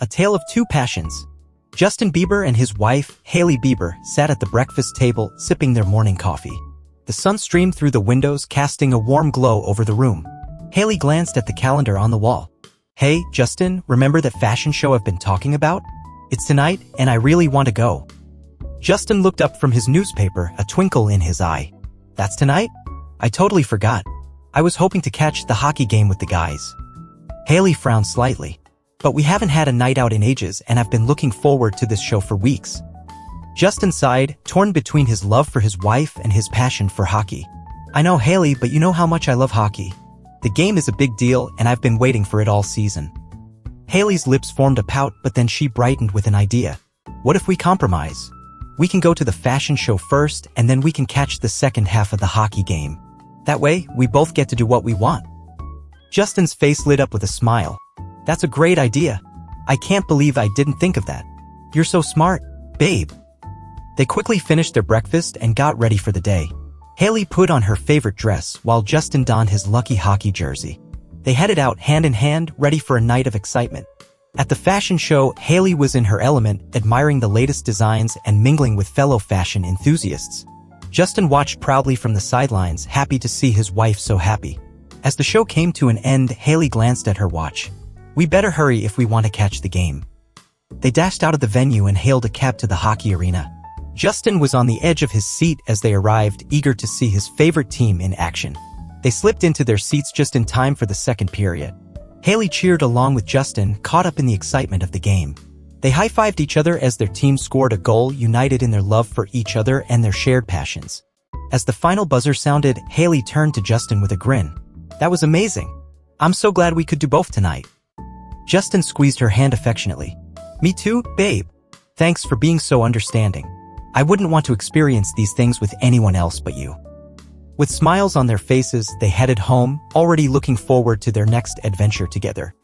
A Tale of Two Passions. Justin Bieber and his wife, Hailey Bieber, sat at the breakfast table sipping their morning coffee. The sun streamed through the windows, casting a warm glow over the room. Hailey glanced at the calendar on the wall. "Hey, Justin, remember that fashion show I've been talking about? It's tonight, and I really want to go." Justin looked up from his newspaper, a twinkle in his eye. "That's tonight? I totally forgot. I was hoping to catch the hockey game with the guys." Hailey frowned slightly. "But we haven't had a night out in ages, and I've been looking forward to this show for weeks." Justin sighed, torn between his love for his wife and his passion for hockey. "I know, Hailey, but you know how much I love hockey. The game is a big deal, and I've been waiting for it all season." Hailey's lips formed a pout, but then she brightened with an idea. "What if we compromise? We can go to the fashion show first, and then we can catch the second half of the hockey game. That way, we both get to do what we want." Justin's face lit up with a smile. "That's a great idea. I can't believe I didn't think of that. You're so smart, babe." They quickly finished their breakfast and got ready for the day. Hailey put on her favorite dress while Justin donned his lucky hockey jersey. They headed out hand in hand, ready for a night of excitement. At the fashion show, Hailey was in her element, admiring the latest designs and mingling with fellow fashion enthusiasts. Justin watched proudly from the sidelines, happy to see his wife so happy. As the show came to an end, Hailey glanced at her watch. "We better hurry if we want to catch the game." They dashed out of the venue and hailed a cab to the hockey arena. Justin was on the edge of his seat as they arrived, eager to see his favorite team in action. They slipped into their seats just in time for the second period. Hailey cheered along with Justin, caught up in the excitement of the game. They high-fived each other as their team scored a goal, united in their love for each other and their shared passions. As the final buzzer sounded, Hailey turned to Justin with a grin. "That was amazing. I'm so glad we could do both tonight." Justin squeezed her hand affectionately. "Me too, babe. Thanks for being so understanding. I wouldn't want to experience these things with anyone else but you." With smiles on their faces, they headed home, already looking forward to their next adventure together.